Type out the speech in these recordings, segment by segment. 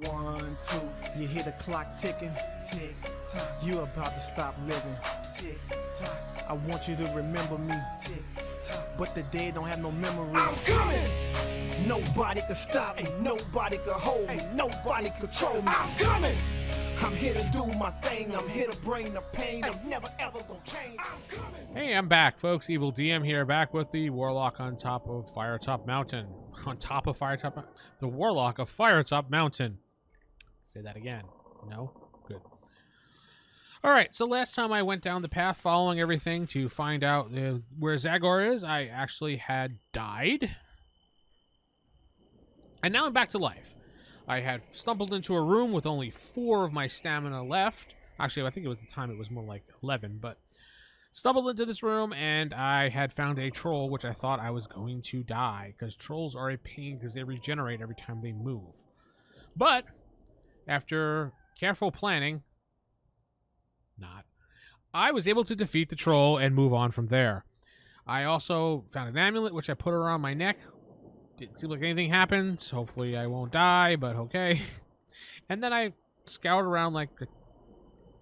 1, 2. You hear the clock ticking. Tick tock. You about to stop living. Tick tock. I want you to remember me. Tick tock. But the dead don't have no memory. I'm coming. Nobody can stop me. Nobody can hold me. Nobody control me. I'm coming. I'm here to do my thing. I'm here to bring the pain. I'm never ever gonna change. I'm coming. Hey, I'm back, folks. Evil DM here, back with the Warlock on top of Firetop Mountain. On top of Firetop Mountain? The Warlock of FireTop Mountain. Say that again. No? Good. Alright, so last time I went down the path following everything to find out where Zagor is, I actually had died. And now I'm back to life. I had stumbled into a room with only 4 of my stamina left. Actually, I think at the time it was more like 11, but stumbled into this room and I had found a troll, which I thought I was going to die, because trolls are a pain because they regenerate every time they move. But after careful planning, I was able to defeat the troll and move on from there. I also found an amulet, which I put around my neck. Didn't seem like anything happened, so hopefully I won't die, but okay. And then I scoured around like a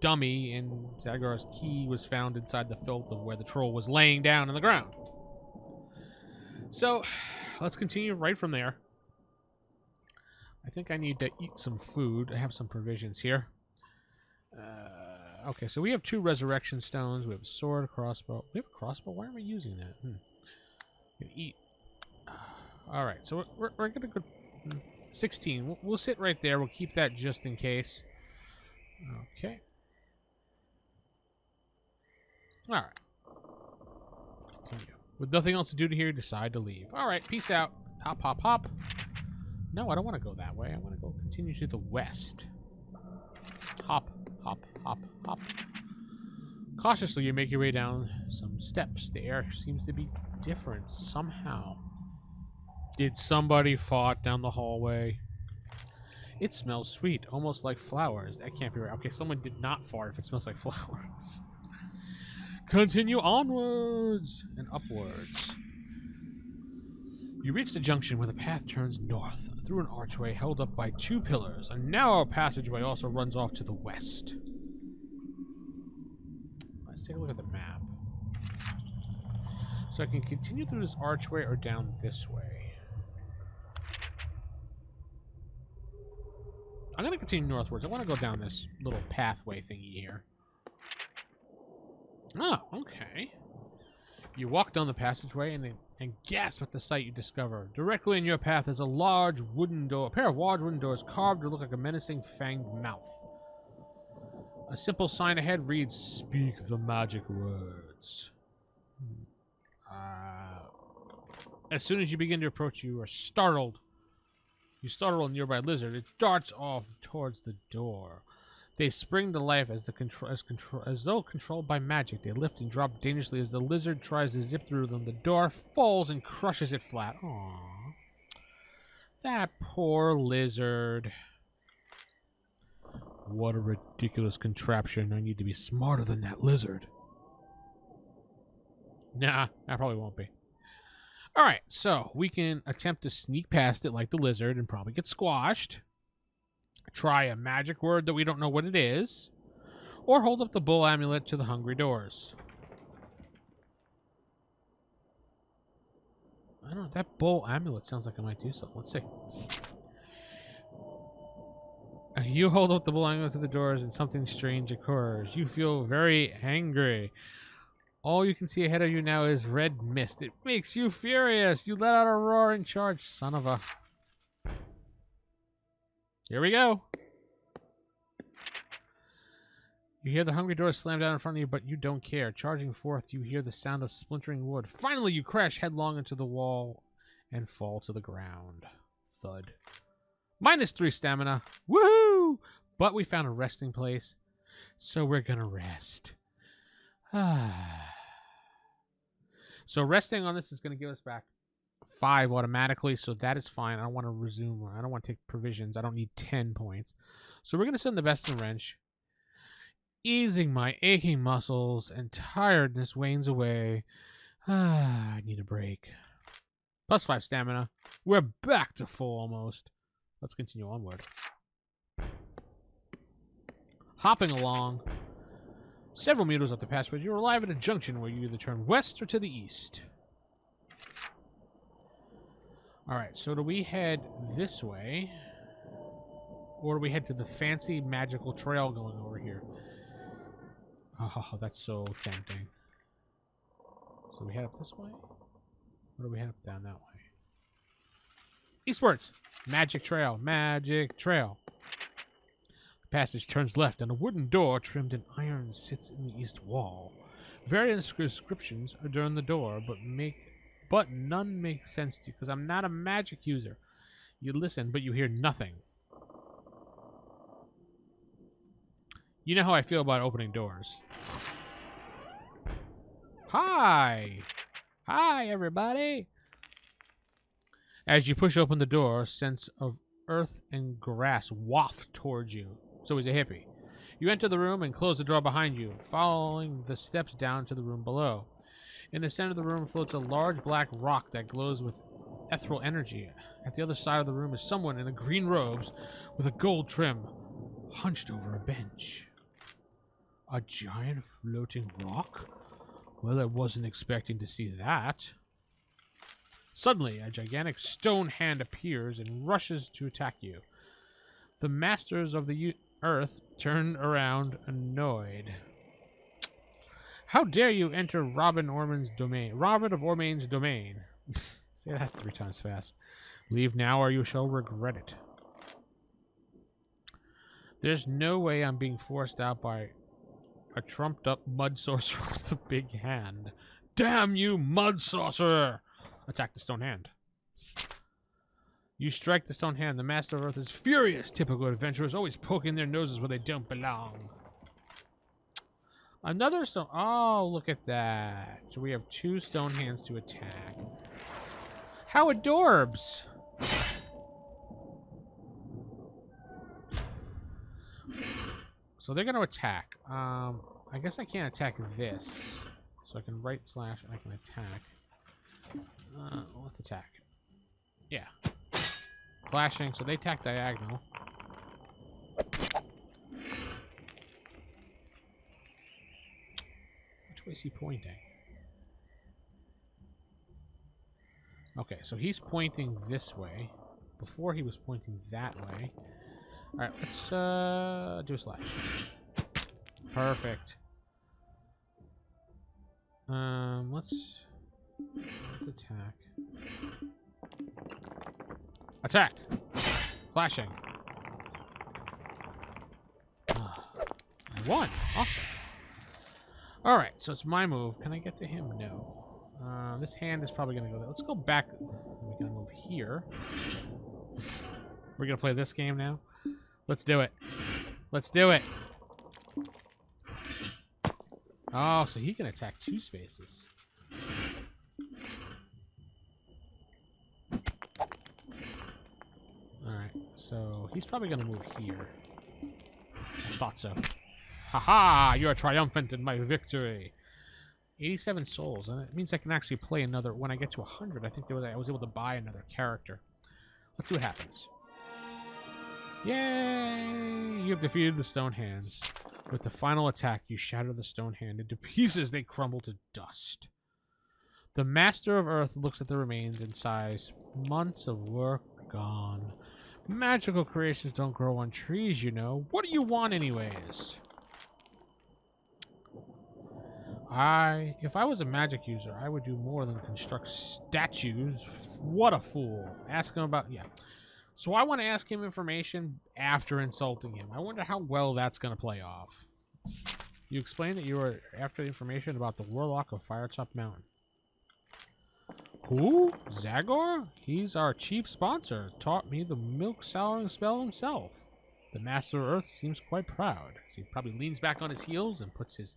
dummy, and Zagor's key was found inside the filth of where the troll was laying down on the ground. So, let's continue right from there. I think I need to eat some food. I have some provisions here. Okay, so we have 2 resurrection stones. We have a sword, a crossbow. We have a crossbow? Why aren't we using that? Gonna eat. Alright, so we're gonna go 16. We'll sit right there. We'll keep that just in case. Okay. Alright. Continue. With nothing else to do here, decide to leave. Alright, peace out. Hop, hop, hop. No, I don't want to go that way. I want to go continue to the west. Hop, hop, hop, hop. Cautiously, you make your way down some steps. The air seems to be different somehow. Did somebody fart down the hallway? It smells sweet, almost like flowers. That can't be right. Okay, someone did not fart if it smells like flowers. Continue onwards and upwards. You reach the junction where the path turns north through an archway held up by 2 pillars. A narrow passageway also runs off to the west. Let's take a look at the map. So I can continue through this archway or down this way. I'm going to continue northwards. I want to go down this little pathway thingy here. Oh, okay. You walk down the passageway and gasp at the sight you discover. Directly in your path is a large wooden door. A pair of large wooden doors carved to look like a menacing fanged mouth. A simple sign ahead reads, "Speak the magic words." As soon as you begin to approach, you are startled. You startle a nearby lizard. It darts off towards the door. They spring to life as though controlled by magic. They lift and drop dangerously as the lizard tries to zip through them. The door falls and crushes it flat. Aww. That poor lizard. What a ridiculous contraption. I need to be smarter than that lizard. Nah, I probably won't be. Alright, so we can attempt to sneak past it like the lizard and probably get squashed. Try a magic word that we don't know what it is. Or hold up the bull amulet to the hungry doors. I don't know, that bull amulet sounds like I might do something. Let's see. You hold up the bull amulet to the doors and something strange occurs. You feel very angry. All you can see ahead of you now is red mist. It makes you furious. You let out a roaring charge, son of a... Here we go. You hear the hungry door slam down in front of you, but you don't care. Charging forth, you hear the sound of splintering wood. Finally, you crash headlong into the wall and fall to the ground. Thud. -3 stamina. Woohoo! But we found a resting place, so we're gonna rest. So resting on this is going to give us back 5 automatically, so that is fine. I don't want to resume. I don't want to take provisions. I don't need 10 points. So we're going to send the best in wrench. Easing my aching muscles and tiredness wanes away. I need a break. +5 stamina. We're back to full almost. Let's continue onward. Hopping along. Several meters up the passage, you arrive at a junction where you either turn west or to the east. Alright, so do we head this way? Or do we head to the fancy magical trail going over here? Oh, that's so tempting. So we head up this way? Or do we head up down that way? Eastwards! Magic trail, magic trail. The passage turns left, and a wooden door trimmed in iron sits in the east wall. Various inscriptions are during the door, but none make sense to you, because I'm not a magic user. You listen, but you hear nothing. You know how I feel about opening doors. Hi! Hi, everybody! As you push open the door, a sense of earth and grass waft towards you. So he's a hippie. You enter the room and close the door behind you, following the steps down to the room below. In the center of the room floats a large black rock that glows with ethereal energy. At the other side of the room is someone in a green robes with a gold trim, hunched over a bench. A giant floating rock? Well, I wasn't expecting to see that. Suddenly, a gigantic stone hand appears and rushes to attack you. The masters of the earth turn around, annoyed. How dare you enter Robin of Ormain's domain? Say that 3 times fast. Leave now or you shall regret it. There's no way I'm being forced out by a trumped-up mud sorcerer with a big hand. Damn you, mud sorcerer! Attack the stone hand. You strike the stone hand. The Master of Earth is furious. Typical adventurers always poking their noses where they don't belong. Another stone. Oh, look at that. So we have 2 stone hands to attack. How adorbs! So they're going to attack. I guess I can't attack this. So I can right slash and I can attack. Let's attack. Yeah. Clashing, so they attack diagonal. Which way is he pointing? Okay, so he's pointing this way. Before he was pointing that way. Alright, let's do a slash. Perfect. Let's attack. Attack! Clashing. I won. Awesome. Alright, so it's my move. Can I get to him? No. This hand is probably going to go there. Let's go back. We're going to move here. We're going to play this game now. Let's do it. Let's do it. Oh, so he can attack 2 spaces. Alright, so he's probably going to move here. I thought so. Haha! You are triumphant in my victory. 87 souls, and it means I can actually play another. When I get to 100, I think I was able to buy another character. Let's see what happens. Yay! You have defeated the stone hands. With the final attack, you shatter the stone hand into pieces. They crumble to dust. The Master of Earth looks at the remains and sighs. Months of work gone. Magical creations don't grow on trees, you know. What do you want anyways? If I was a magic user, I would do more than construct statues. What a fool. Ask him about... Yeah. So I want to ask him information after insulting him. I wonder how well that's going to play off. You explained that you were after information about the Warlock of FireTop Mountain. Who? Zagor? He's our chief sponsor. Taught me the milk-souring spell himself. The Master of Earth seems quite proud. As he probably leans back on his heels and puts his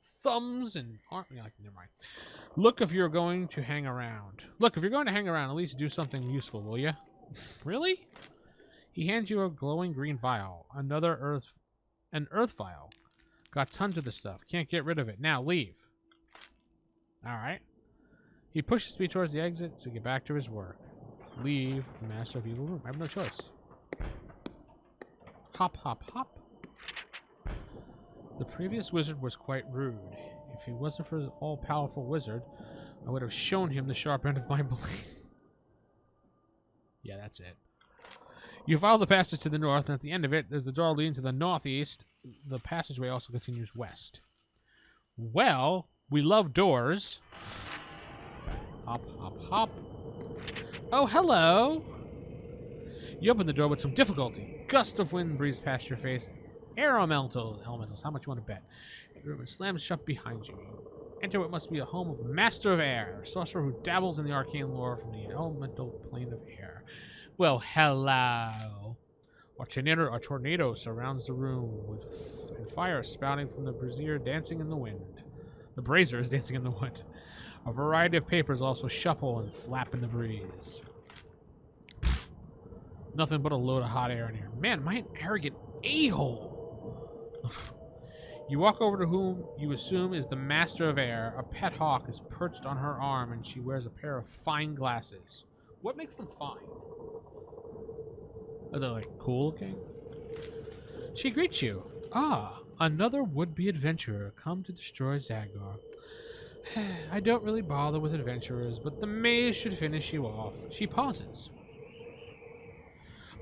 thumbs and arm. Never mind. Look, if you're going to hang around. At least do something useful, will you? Really? He hands you a glowing green vial. An earth vial. Got tons of this stuff. Can't get rid of it. Now leave. Alright. He pushes me towards the exit to get back to his work. Leave the Master of Evil room. I have no choice. Hop, hop, hop. The previous wizard was quite rude. If he wasn't for his all-powerful wizard, I would have shown him the sharp end of my blade. Yeah, that's it. You follow the passage to the north, and at the end of it, there's a door leading to the northeast. The passageway also continues west. Well, we love doors. Hop, hop, hop. Oh, hello. You open the door with some difficulty. Gust of wind breathes past your face. Air elementals. How much you want to bet? The room slams shut behind you. Enter what must be a home of a master of air, a sorcerer who dabbles in the arcane lore from the elemental plane of air. Well, hello. A tornado surrounds the room with fire spouting from the brazier dancing in the wind. The brazier is dancing in the wind. A variety of papers also shuffle and flap in the breeze. Pfft. Nothing but a load of hot air in here. Man, am I an arrogant a-hole? You walk over to whom you assume is the master of air. A pet hawk is perched on her arm, and she wears a pair of fine glasses. What makes them fine? Are they, like, cool looking? She greets you. Ah, another would-be adventurer come to destroy Zagar. I don't really bother with adventurers, but the maze should finish you off. She pauses.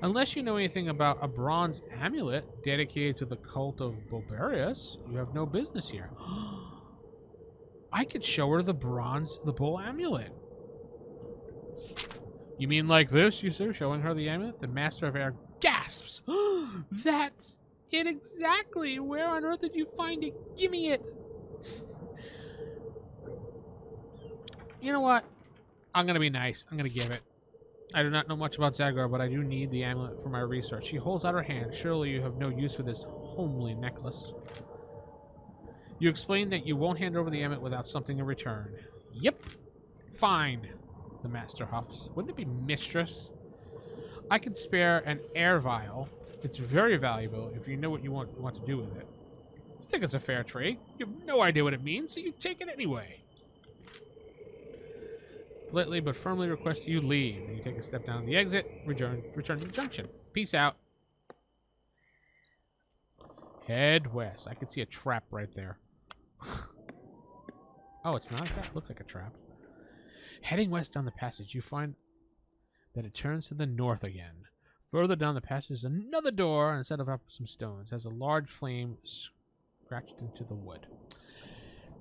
Unless you know anything about a bronze amulet dedicated to the cult of Bulbarius, you have no business here. I could show her the bull amulet. You mean like this, you sir, showing her the amulet? The Master of Air gasps. That's it exactly. Where on earth did you find it? Give me it. You know what? I'm going to be nice. I'm going to give it. I do not know much about Zagar, but I do need the amulet for my research. She holds out her hand. Surely you have no use for this homely necklace. You explain that you won't hand over the amulet without something in return. Yep. Fine, the master huffs. Wouldn't it be mistress? I can spare an air vial. It's very valuable if you know what you want to do with it. You think it's a fair trade? You have no idea what it means, so you take it anyway. Politely but firmly request you leave. You take a step down the exit, return to the junction. Peace out. Head west. I can see a trap right there. Oh, it's not a trap? Looks like a trap. Heading west down the passage, you find that it turns to the north again. Further down the passage is another door, and instead of up some stones, has a large flame scratched into the wood.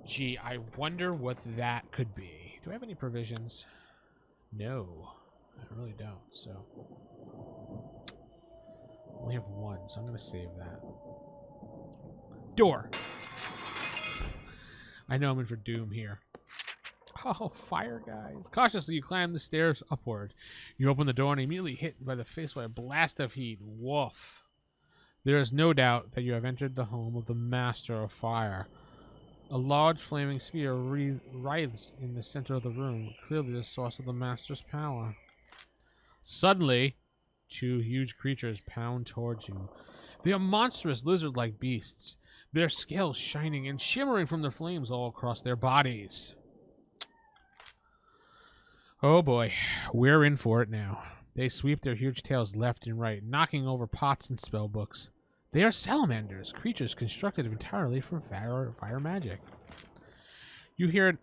Gee, I wonder what that could be. Do I have any provisions? No, I really don't, so. I only have one, so I'm going to save that. Door! I know I'm in for doom here. Oh, fire, guys. Cautiously, you climb the stairs upward. You open the door and immediately hit by the face by a blast of heat. Woof. There is no doubt that you have entered the home of the Master of Fire. A large flaming sphere writhes in the center of the room, clearly the source of the Master's power. Suddenly, two huge creatures pound towards you. They are monstrous lizard-like beasts, their scales shining and shimmering from the flames all across their bodies. Oh boy, we're in for it now. They sweep their huge tails left and right, knocking over pots and spell books. They are salamanders, creatures constructed entirely from fire magic. You hear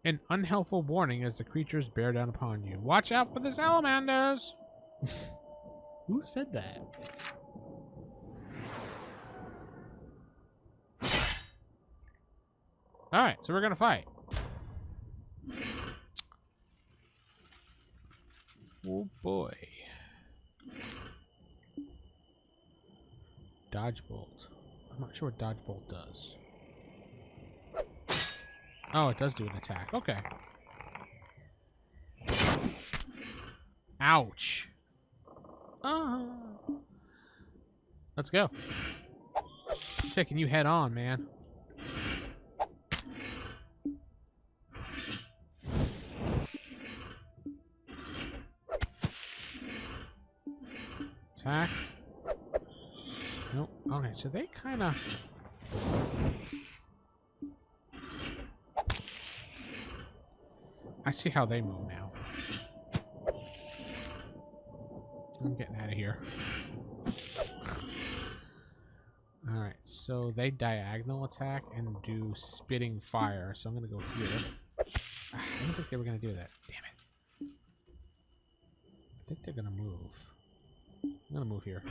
an unhelpful warning as the creatures bear down upon you. Watch out for the salamanders! Who said that? Alright, so we're gonna fight. Oh boy. Dodge bolt. I'm not sure what dodge bolt does. Oh, it does do an attack. Okay. Ouch. Let's go. I'm taking you head on, man. Attack. Nope. Okay, so they kind of... I see how they move now. I'm getting out of here. Alright, So they diagonal attack and do spitting fire. So I'm going to go here. I didn't think they were going to do that. Damn it. I think they're going to move. I'm going to move here.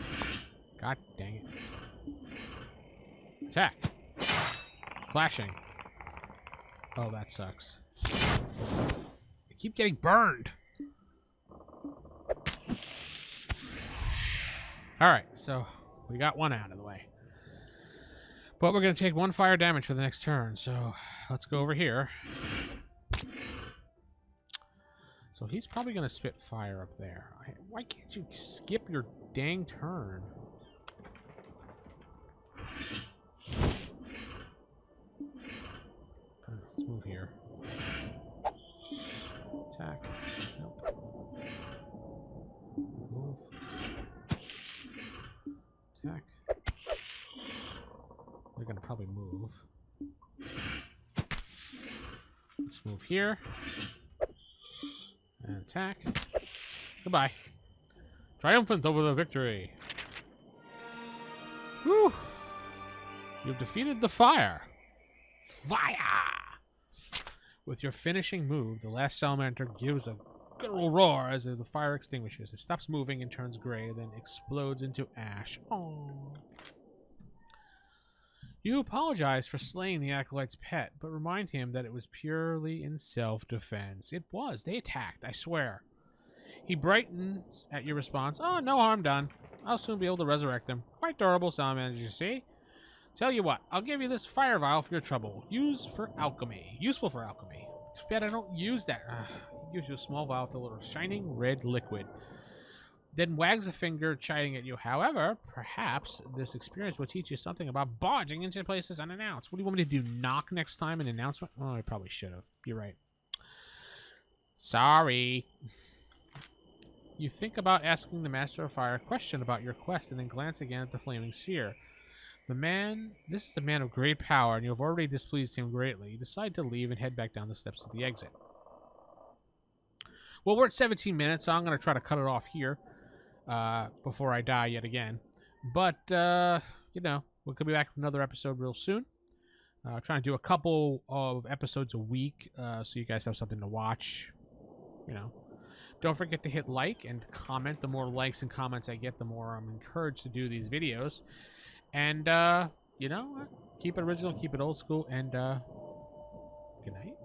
God dang it. Attack. Clashing. Oh, that sucks. I keep getting burned. Alright, so we got one out of the way. But we're going to take 1 fire damage for the next turn, so let's go over here. So he's probably going to spit fire up there. Why can't you skip your dang turn? Let's move here. Attack. Nope. Move. Attack. They're going to probably move. Let's move here. And attack. Goodbye. Triumphant over the victory. Woo! You've defeated the fire. Fire! With your finishing move, the last salamander gives a guttural roar as the fire extinguishes. It stops moving and turns gray, then explodes into ash. Aww. You apologize for slaying the acolyte's pet, but remind him that it was purely in self-defense. It was. They attacked, I swear. He brightens at your response. Oh, no harm done. I'll soon be able to resurrect him. Quite durable salamander, you see? Tell you what, I'll give you this fire vial for your trouble. Useful for alchemy. Too bad I don't use that. It gives you a small vial with a little shining red liquid. Then wags a finger, chiding at you. However, perhaps this experience will teach you something about barging into places unannounced. What do you want me to do? Knock next time? An announcement? Oh, I probably should have. You're right. Sorry. You think about asking the Master of Fire a question about your quest and then glance again at the flaming sphere. This is a man of great power, and you have already displeased him greatly. You decide to leave and head back down the steps of the exit. Well, we're at 17 minutes, so I'm going to try to cut it off here before I die yet again. But, you know, we'll be back with another episode real soon. Trying to do a couple of episodes a week so you guys have something to watch. You know, don't forget to hit like and comment. The more likes and comments I get, the more I'm encouraged to do these videos. And, you know, keep it original, keep it old school, and good night.